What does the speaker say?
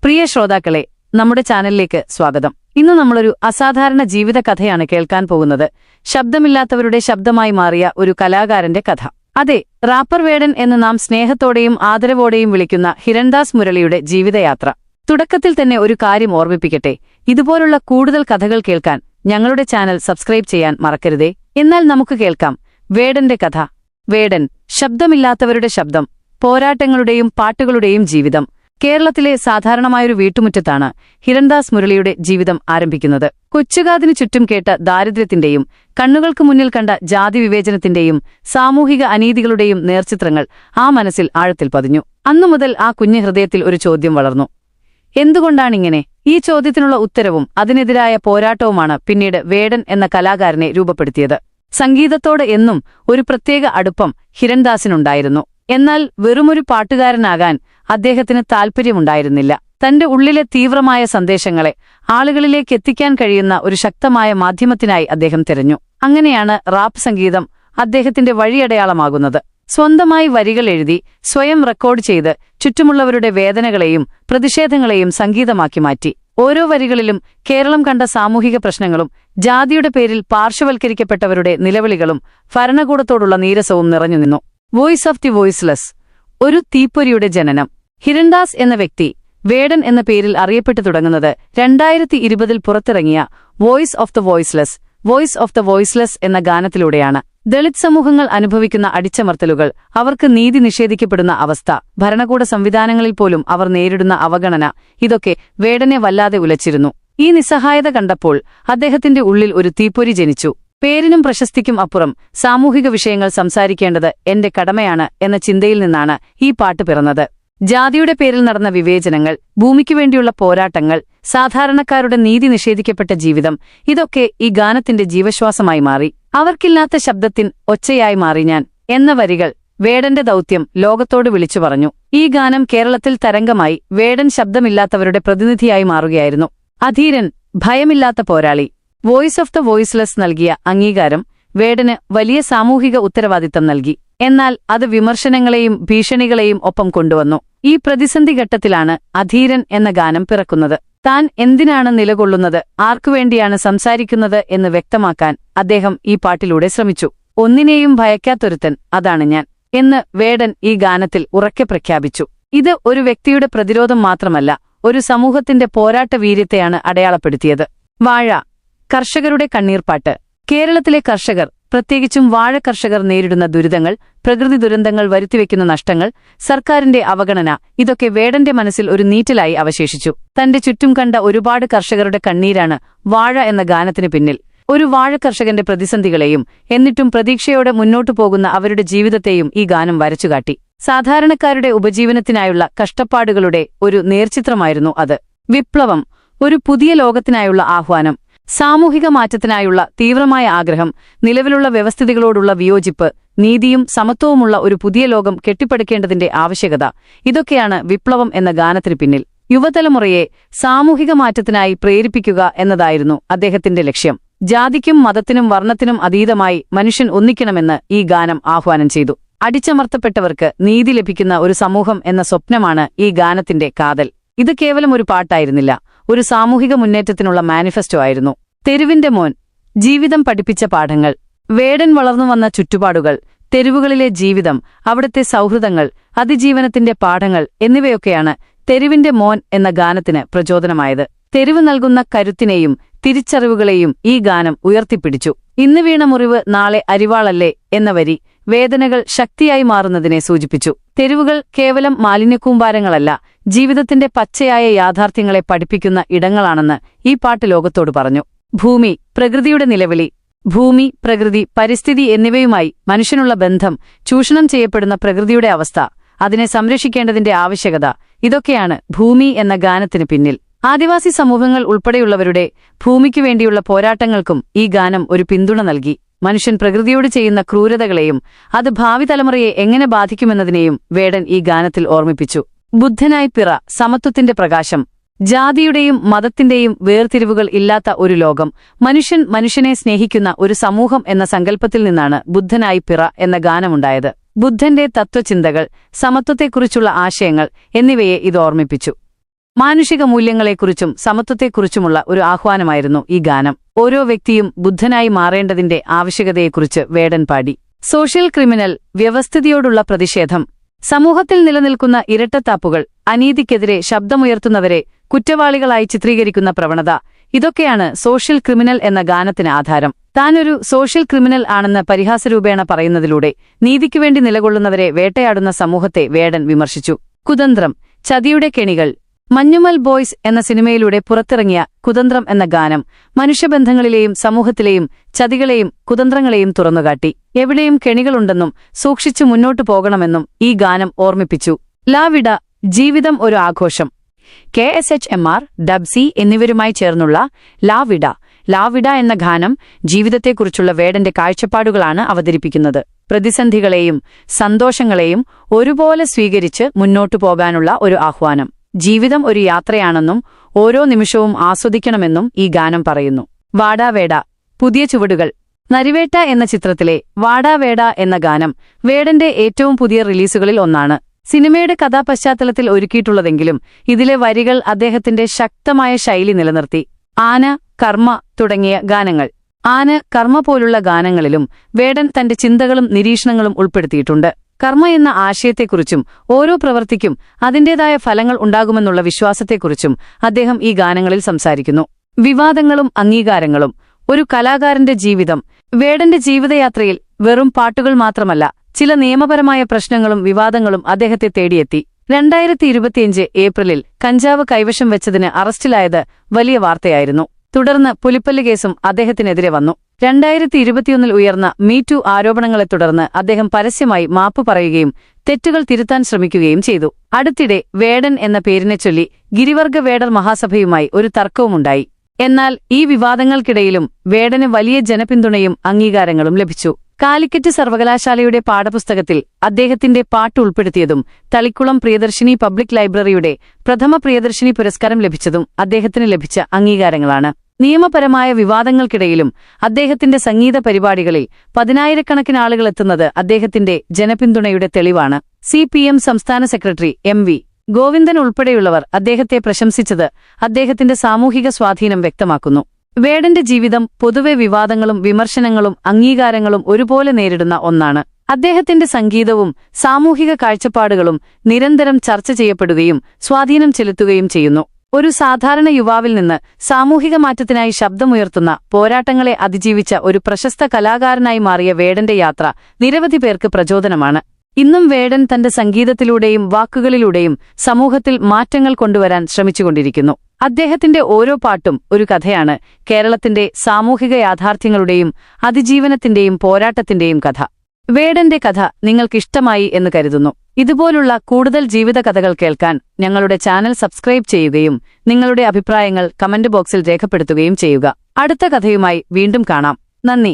പ്രിയ ശ്രോതാക്കളെ, നമ്മുടെ ചാനലിലേക്ക് സ്വാഗതം. ഇന്ന് നമ്മളൊരു അസാധാരണ ജീവിത കഥയാണ് കേൾക്കാൻ പോകുന്നത്. ശബ്ദമില്ലാത്തവരുടെ ശബ്ദമായി മാറിയ ഒരു കലാകാരന്റെ കഥ. അതെ, റാപ്പർ വേടൻ എന്ന് നാം സ്നേഹത്തോടെയും ആദരവോടെയും വിളിക്കുന്ന ഹിരൺദാസ് മുരളിയുടെ ജീവിതയാത്ര. തുടക്കത്തിൽ തന്നെ ഒരു കാര്യം ഓർമ്മിപ്പിക്കട്ടെ, ഇതുപോലുള്ള കൂടുതൽ കഥകൾ കേൾക്കാൻ ഞങ്ങളുടെ ചാനൽ സബ്സ്ക്രൈബ് ചെയ്യാൻ മറക്കരുതേ. എന്നാൽ നമുക്ക് കേൾക്കാം വേടന്റെ കഥ. വേടൻ, ശബ്ദമില്ലാത്തവരുടെ ശബ്ദം, പോരാട്ടങ്ങളുടെയും പാട്ടുകളുടെയും ജീവിതം. കേരളത്തിലെ സാധാരണമായൊരു വീട്ടുമുറ്റത്താണ് ഹിരൺദാസ് മുരളിയുടെ ജീവിതം ആരംഭിക്കുന്നത്. കൊച്ചുകാതിനു ചുറ്റും കേട്ട ദാരിദ്ര്യത്തിന്റെയും കണ്ണുകൾക്ക് മുന്നിൽ കണ്ട ജാതി വിവേചനത്തിന്റെയും സാമൂഹിക അനീതികളുടെയും നേർചിത്രങ്ങൾ ആ മനസ്സിൽ ആഴത്തിൽ പതിഞ്ഞു. അന്നുമുതൽ ആ കുഞ്ഞു ഹൃദയത്തിൽ ഒരു ചോദ്യം വളർന്നു: എന്തുകൊണ്ടാണിങ്ങനെ? ഈ ചോദ്യത്തിനുള്ള ഉത്തരവും അതിനെതിരായ പോരാട്ടവുമാണ് പിന്നീട് വേടൻ എന്ന കലാകാരനെ രൂപപ്പെടുത്തിയത്. സംഗീതത്തോട് എന്നും ഒരു പ്രത്യേക അടുപ്പം ഹിരൺദാസിനുണ്ടായിരുന്നു. എന്നാൽ വെറുമൊരു പാട്ടുകാരനാകാൻ അദ്ദേഹത്തിന് താൽപ്പര്യമുണ്ടായിരുന്നില്ല. തന്റെ ഉള്ളിലെ തീവ്രമായ സന്ദേശങ്ങളെ ആളുകളിലേക്ക് എത്തിക്കാൻ കഴിയുന്ന ഒരു ശക്തമായ മാധ്യമത്തിനായി അദ്ദേഹം തിരഞ്ഞു. അങ്ങനെയാണ് റാപ്പ് സംഗീതം അദ്ദേഹത്തിന്റെ വഴിയടയാളമാകുന്നത്. സ്വന്തമായി വരികൾ എഴുതി സ്വയം റെക്കോർഡ് ചെയ്ത് ചുറ്റുമുള്ളവരുടെ വേദനകളെയും പ്രതിഷേധങ്ങളെയും സംഗീതമാക്കി മാറ്റി. ഓരോ വരികളിലും കേരളം കണ്ട സാമൂഹിക പ്രശ്നങ്ങളും ജാതിയുടെ പേരിൽ പാർശ്വവൽക്കരിക്കപ്പെട്ടവരുടെ നിലവിളികളും ഭരണകൂടത്തോടുള്ള നീരസവും നിറഞ്ഞുനിന്നു. വോയിസ് ഓഫ് ദി വോയിസ്ലെസ്, ഒരു തീപ്പൊരിയുടെ ജനനം. ഹിരൺദാസ് എന്ന വ്യക്തി വേടൻ എന്ന പേരിൽ അറിയപ്പെട്ടു തുടങ്ങുന്നത് 2020 പുറത്തിറങ്ങിയ voice of the voiceless, voice of the voiceless എന്ന ഗാനത്തിലൂടെയാണ്. ദളിത് സമൂഹങ്ങൾ അനുഭവിക്കുന്ന അടിച്ചമർത്തലുകൾ, അവർക്ക് നീതി നിഷേധിക്കപ്പെടുന്ന അവസ്ഥ, ഭരണകൂട സംവിധാനങ്ങളിൽ പോലും അവർ നേരിടുന്ന അവഗണന, ഇതൊക്കെ വേടനെ വല്ലാതെ ഉലച്ചിരുന്നു. ഈ നിസ്സഹായത കണ്ടപ്പോൾ അദ്ദേഹത്തിന്റെ ഉള്ളിൽ ഒരു തീപ്പൊരി ജനിച്ചു. പേരിനും പ്രശസ്തിക്കും അപ്പുറം സാമൂഹിക വിഷയങ്ങൾ സംസാരിക്കേണ്ടത് എന്റെ കടമയാണ് എന്ന ചിന്തയിൽ നിന്നാണ് ഈ പാട്ട് പിറന്നത്. ജാതിയുടെ പേരിൽ നടന്ന വിവേചനങ്ങൾ, ഭൂമിക്കുവേണ്ടിയുള്ള പോരാട്ടങ്ങൾ, സാധാരണക്കാരുടെ നീതി നിഷേധിക്കപ്പെട്ട ജീവിതം, ഇതൊക്കെ ഈ ഗാനത്തിന്റെ ജീവശ്വാസമായി മാറി. അവർക്കില്ലാത്ത ശബ്ദത്തിൻ ഒച്ചയായി മാറി ഞാൻ എന്ന വരികൾ വേടന്റെ ദൗത്യം ലോകത്തോട് വിളിച്ചു പറഞ്ഞു. ഈ ഗാനം കേരളത്തിൽ തരംഗമായി. വേടൻ ശബ്ദമില്ലാത്തവരുടെ പ്രതിനിധിയായി മാറുകയായിരുന്നു. അധീരൻ, ഭയമില്ലാത്ത പോരാളി. വോയിസ് ഓഫ് ദ വോയിസ്ലെസ് നൽകിയ അംഗീകാരം വേടന് വലിയ സാമൂഹിക ഉത്തരവാദിത്തം നൽകി. എന്നാൽ അത് വിമർശനങ്ങളെയും ഭീഷണികളെയും ഒപ്പം കൊണ്ടുവന്നു. ഈ പ്രതിസന്ധി ഘട്ടത്തിലാണ് അധീരൻ എന്ന ഗാനം പിറക്കുന്നത്. താൻ എന്തിനാണ് നിലകൊള്ളുന്നത്, ആർക്കുവേണ്ടിയാണ് സംസാരിക്കുന്നത് എന്ന് വ്യക്തമാക്കാൻ അദ്ദേഹം ഈ പാട്ടിലൂടെ ശ്രമിച്ചു. ഒന്നിനെയും ഭയക്കാത്തൊരുത്തൻ, അതാണ് ഞാൻ എന്ന് വേടൻ ഈ ഗാനത്തിൽ ഉറക്കെ പ്രഖ്യാപിച്ചു. ഇത് ഒരു വ്യക്തിയുടെ പ്രതിരോധം മാത്രമല്ല, ഒരു സമൂഹത്തിന്റെ പോരാട്ട വീര്യത്തെയാണ് അടയാളപ്പെടുത്തിയത്. വാഴ, കർഷകരുടെ കണ്ണീർപ്പാട്ട്. കേരളത്തിലെ കർഷകർ, പ്രത്യേകിച്ചും വാഴ കർഷകർ നേരിടുന്ന ദുരിതങ്ങൾ, പ്രകൃതി ദുരന്തങ്ങൾ വരുത്തിവെക്കുന്ന നഷ്ടങ്ങൾ, സർക്കാരിന്റെ അവഗണന, ഇതൊക്കെ വേടന്റെ മനസ്സിൽ ഒരു നീറ്റലായി അവശേഷിച്ചു. തന്റെ ചുറ്റും കണ്ട ഒരുപാട് കർഷകരുടെ കണ്ണീരാണ് വാഴ എന്ന ഗാനത്തിന് പിന്നിൽ. ഒരു വാഴ കർഷകന്റെ പ്രതിസന്ധികളെയും എന്നിട്ടും പ്രതീക്ഷയോടെ മുന്നോട്ടു പോകുന്ന അവരുടെ ജീവിതത്തെയും ഈ ഗാനം വരച്ചുകാട്ടി. സാധാരണക്കാരുടെ ഉപജീവനത്തിനായുള്ള കഷ്ടപ്പാടുകളുടെ ഒരു നേർചിത്രമായിരുന്നു അത്. വിപ്ലവം, ഒരു പുതിയ ലോകത്തിനായുള്ള ആഹ്വാനം, സാമൂഹിക മാറ്റത്തിനായുള്ള തീവ്രമായ ആഗ്രഹം, നിലവിലുള്ള വ്യവസ്ഥിതികളോടുള്ള വിയോജിപ്പ്, നീതിയും സമത്വവുമുള്ള ഒരു പുതിയ ലോകം കെട്ടിപ്പടുക്കേണ്ടതിന്റെ ആവശ്യകത, ഇതൊക്കെയാണ് വിപ്ലവം എന്ന ഗാനത്തിന് പിന്നിൽ. യുവതലമുറയെ സാമൂഹിക മാറ്റത്തിനായി പ്രേരിപ്പിക്കുക എന്നതായിരുന്നു അദ്ദേഹത്തിന്റെ ലക്ഷ്യം. ജാതിക്കും മതത്തിനും വർണ്ണത്തിനും അതീതമായി മനുഷ്യൻ ഒന്നിക്കണമെന്ന് ഈ ഗാനം ആഹ്വാനം ചെയ്തു. അടിച്ചമർത്തപ്പെട്ടവർക്ക് നീതി ലഭിക്കുന്ന ഒരു സമൂഹം എന്ന സ്വപ്നമാണ് ഈ ഗാനത്തിന്റെ കാതൽ. ഇത് കേവലം ഒരു പാട്ടായിരുന്നില്ല, ഒരു സാമൂഹിക മുന്നേറ്റത്തിനുള്ള മാനിഫെസ്റ്റോ ആയിരുന്നു. തെരുവിന്റെ മോൻ, ജീവിതം പഠിപ്പിച്ച പാഠങ്ങൾ. വേടൻ വളർന്നുവന്ന ചുറ്റുപാടുകൾ, തെരുവുകളിലെ ജീവിതം, അവിടുത്തെ സൗഹൃദങ്ങൾ, അതിജീവനത്തിന്റെ പാഠങ്ങൾ എന്നിവയൊക്കെയാണ് തെരുവിന്റെ മോൻ എന്ന ഗാനത്തിന് പ്രചോദനമായത്. തെരുവ് നൽകുന്ന കരുത്തിനെയും തിരിച്ചറിവുകളെയും ഈ ഗാനം ഉയർത്തിപ്പിടിച്ചു. ഇന്ന് വീണ മുറിവ് നാളെ അരിവാളല്ലേ എന്ന വരി വേദനകൾ ശക്തിയായി മാറുന്നതിനെ സൂചിപ്പിച്ചു. തെരുവുകൾ കേവലം മാലിന്യക്കൂമ്പാരങ്ങളല്ല, ജീവിതത്തിന്റെ പച്ചയായ യാഥാർത്ഥ്യങ്ങളെ പഠിപ്പിക്കുന്ന ഇടങ്ങളാണെന്ന് ഈ പാട്ട് ലോകത്തോട് പറഞ്ഞു. ഭൂമി, പ്രകൃതിയുടെ നിലവിളി. ഭൂമി, പ്രകൃതി, പരിസ്ഥിതി എന്നിവയുമായി മനുഷ്യനുള്ള ബന്ധം, ചൂഷണം ചെയ്യപ്പെടുന്ന പ്രകൃതിയുടെ അവസ്ഥ, അതിനെ സംരക്ഷിക്കേണ്ടതിന്റെ ആവശ്യകത, ഇതൊക്കെയാണ് ഭൂമി എന്ന ഗാനത്തിന് പിന്നിൽ. ആദിവാസി സമൂഹങ്ങൾ ഉൾപ്പെടെയുള്ളവരുടെ ഭൂമിക്കുവേണ്ടിയുള്ള പോരാട്ടങ്ങൾക്കും ഈ ഗാനം ഒരു പിന്തുണ നൽകി. മനുഷ്യൻ പ്രകൃതിയോട് ചെയ്യുന്ന ക്രൂരതകളെയും അത് ഭാവി തലമുറയെ എങ്ങനെ ബാധിക്കുമെന്നതിനെയും വേടൻ ഈ ഗാനത്തിൽ ഓർമ്മിപ്പിച്ചു. ബുദ്ധനായി പിറ, സമത്വത്തിന്റെ പ്രകാശം. ജാതിയുടെയും മതത്തിന്റെയും വേർതിരിവുകൾ ഇല്ലാത്ത ഒരു ലോകം, മനുഷ്യൻ മനുഷ്യനെ സ്നേഹിക്കുന്ന ഒരു സമൂഹം എന്ന സങ്കല്പത്തിൽ നിന്നാണ് ബുദ്ധനായി പിറ എന്ന ഗാനമുണ്ടായത്. ബുദ്ധന്റെ തത്വചിന്തകൾ, സമത്വത്തെക്കുറിച്ചുള്ള ആശയങ്ങൾ എന്നിവയെ ഇത് ഓർമ്മിപ്പിച്ചു. മാനുഷിക മൂല്യങ്ങളെക്കുറിച്ചും സമത്വത്തെക്കുറിച്ചുമുള്ള ഒരു ആഹ്വാനമായിരുന്നു ഈ ഗാനം. ഓരോ വ്യക്തിയും ബുദ്ധനായി മാറേണ്ടതിന്റെ ആവശ്യകതയെക്കുറിച്ച് വേടൻ പാടി. സോഷ്യൽ ക്രിമിനൽ, വ്യവസ്ഥിതിയോടുള്ള പ്രതിഷേധം, സമൂഹത്തിൽ നിലനിൽക്കുന്ന ഇരട്ടത്താപ്പുകൾ, അനീതിക്കെതിരെ ശബ്ദമുയർത്തുന്നവരെ കുറ്റവാളികളായി ചിത്രീകരിക്കുന്ന പ്രവണത, ഇതൊക്കെയാണ് സോഷ്യൽ ക്രിമിനൽ എന്ന ഗാനത്തിന് ആധാരം. താനൊരു സോഷ്യൽ ക്രിമിനൽ ആണെന്ന് പരിഹാസരൂപേണ പറയുന്നതിലൂടെ നീതിക്കുവേണ്ടി നിലകൊള്ളുന്നവരെ വേട്ടയാടുന്ന സമൂഹത്തെ വേടൻ വിമർശിച്ചു. കുതന്ത്രം, ചതിയുടെ കെണികൾ. മഞ്ഞുമൽ ബോയ്സ് എന്ന സിനിമയിലൂടെ പുറത്തിറങ്ങിയ കുതന്ത്രം എന്ന ഗാനം മനുഷ്യബന്ധങ്ങളിലെയും സമൂഹത്തിലെയും ചതികളെയും കുതന്ത്രങ്ങളെയും തുറന്നുകാട്ടി. എവിടെയും കെണികളുണ്ടെന്നും സൂക്ഷിച്ചു മുന്നോട്ടു പോകണമെന്നും ഈ ഗാനം ഓർമ്മിപ്പിച്ചു. ലാ വിഡ, ജീവിതം ഒരു ആഘോഷം. KSHMR, ഡബ്സി എന്നിവരുമായി ചേർന്നുള്ള ലാ വിഡ എന്ന ഗാനം ജീവിതത്തെക്കുറിച്ചുള്ള വേടന്റെ കാഴ്ചപ്പാടുകളാണ് അവതരിപ്പിക്കുന്നത്. പ്രതിസന്ധികളെയും സന്തോഷങ്ങളെയും ഒരുപോലെ സ്വീകരിച്ച് മുന്നോട്ടു പോകാനുള്ള ഒരു ആഹ്വാനം. ജീവിതം ഒരു യാത്രയാണെന്നും ഓരോ നിമിഷവും ആസ്വദിക്കണമെന്നും ഈ ഗാനം പറയുന്നു. വാടാവേട, പുതിയ ചുവടുകൾ. നരിവേട്ട എന്ന ചിത്രത്തിലെ വാടാവേട എന്ന ഗാനം വേടന്റെ ഏറ്റവും പുതിയ റിലീസുകളിൽ ഒന്നാണ്. സിനിമയുടെ കഥാപശ്ചാത്തലത്തിൽ ഒരുക്കിയിട്ടുള്ളതെങ്കിലും ഇതിലെ വരികൾ അദ്ദേഹത്തിന്റെ ശക്തമായ ശൈലി നിലനിർത്തി. ആന, കർമ്മ തുടങ്ങിയ ഗാനങ്ങൾ. ആന, കർമ്മ പോലുള്ള ഗാനങ്ങളിലും വേടൻ തന്റെ ചിന്തകളും നിരീക്ഷണങ്ങളും ഉൾപ്പെടുത്തിയിട്ടുണ്ട്. കർമ്മ എന്ന ആശയത്തെക്കുറിച്ചും ഓരോ പ്രവൃത്തിക്കും അതിന്റേതായ ഫലങ്ങൾ ഉണ്ടാകുമെന്നുള്ള വിശ്വാസത്തെക്കുറിച്ചും അദ്ദേഹം ഈ ഗാനങ്ങളിൽ സംസാരിക്കുന്നു. വിവാദങ്ങളും അംഗീകാരങ്ങളും. ഒരു കലാകാരന്റെ ജീവിതം. വേടന്റെ ജീവിതയാത്രയിൽ വെറും പാട്ടുകൾ മാത്രമല്ല, ചില നിയമപരമായ പ്രശ്നങ്ങളും വിവാദങ്ങളും അദ്ദേഹത്തെ തേടിയെത്തി. 2025 ഏപ്രിലിൽ കഞ്ചാവ് കൈവശം വെച്ചതിന് അറസ്റ്റിലായത് വലിയ വാർത്തയായിരുന്നു. തുടർന്ന് പുലിപ്പല്ല് കേസും അദ്ദേഹത്തിനെതിരെ വന്നു. 2021 ഉയർന്ന മീടു ആരോപണങ്ങളെ തുടർന്ന് അദ്ദേഹം പരസ്യമായി മാപ്പു പറയുകയും തെറ്റുകൾ തിരുത്താൻ ശ്രമിക്കുകയും ചെയ്തു. അടുത്തിടെ വേടൻ എന്ന പേരിനെച്ചൊല്ലി ഗിരിവർഗ വേടർ മഹാസഭയുമായി ഒരു തർക്കവുമുണ്ടായി. എന്നാൽ ഈ വിവാദങ്ങൾക്കിടയിലും വേടന് വലിയ ജനപിന്തുണയും അംഗീകാരങ്ങളും ലഭിച്ചു. കാലിക്കറ്റ് സർവകലാശാലയുടെ പാഠപുസ്തകത്തിൽ അദ്ദേഹത്തിന്റെ പാട്ട് ഉൾപ്പെടുത്തിയതും തളിക്കുളം പ്രിയദർശിനി പബ്ലിക് ലൈബ്രറിയുടെ പ്രഥമ പ്രിയദർശിനി പുരസ്കാരം ലഭിച്ചതും അദ്ദേഹത്തിന് ലഭിച്ച അംഗീകാരങ്ങളാണ്. നിയമപരമായ വിവാദങ്ങൾക്കിടയിലും അദ്ദേഹത്തിന്റെ സംഗീത പരിപാടികളിൽ 10,000-കണക്കിന് ആളുകൾ എത്തുന്നത് അദ്ദേഹത്തിന്റെ ജനപിന്തുണയുടെ തെളിവാണ്. CPM സംസ്ഥാന സെക്രട്ടറി MV ഗോവിന്ദൻ ഉൾപ്പെടെയുള്ളവർ അദ്ദേഹത്തെ പ്രശംസിച്ചത് അദ്ദേഹത്തിന്റെ സാമൂഹിക സ്വാധീനം വ്യക്തമാക്കുന്നു. വേടന്റെ ജീവിതം പൊതുവെ വിവാദങ്ങളും വിമർശനങ്ങളും അംഗീകാരങ്ങളും ഒരുപോലെ നേരിടുന്ന ഒന്നാണ്. അദ്ദേഹത്തിന്റെ സംഗീതവും സാമൂഹിക കാഴ്ചപ്പാടുകളും നിരന്തരം ചർച്ച ചെയ്യപ്പെടുകയും സ്വാധീനം ചെലുത്തുകയും ചെയ്യുന്നു. ഒരു സാധാരണ യുവാവിൽ നിന്ന് സാമൂഹിക മാറ്റത്തിനായി ശബ്ദമുയർത്തുന്ന പോരാട്ടങ്ങളെ അതിജീവിച്ച ഒരു പ്രശസ്ത കലാകാരനായി മാറിയ വേടന്റെ യാത്ര നിരവധി പേർക്ക് പ്രചോദനമാണ്. ഇന്നും വേടൻ തന്റെ സംഗീതത്തിലൂടെയും വാക്കുകളിലൂടെയും സമൂഹത്തിൽ മാറ്റങ്ങൾ കൊണ്ടുവരാൻ ശ്രമിച്ചുകൊണ്ടിരിക്കുന്നു. അദ്ദേഹത്തിന്റെ ഓരോ പാട്ടും ഒരു കഥയാണ്, കേരളത്തിന്റെ സാമൂഹിക യാഥാർത്ഥ്യങ്ങളുടെയും അതിജീവനത്തിന്റെയും പോരാട്ടത്തിന്റെയും കഥ. വേടന്റെ കഥ നിങ്ങൾക്കിഷ്ടമായി എന്ന് കരുതുന്നു. ഇതുപോലുള്ള കൂടുതൽ ജീവിത കഥകൾ കേൾക്കാൻ ഞങ്ങളുടെ ചാനൽ സബ്സ്ക്രൈബ് ചെയ്യുകയും നിങ്ങളുടെ അഭിപ്രായങ്ങൾ കമന്റ് ബോക്സിൽ രേഖപ്പെടുത്തുകയും ചെയ്യുക. അടുത്ത കഥയുമായി വീണ്ടും കാണാം. നന്ദി.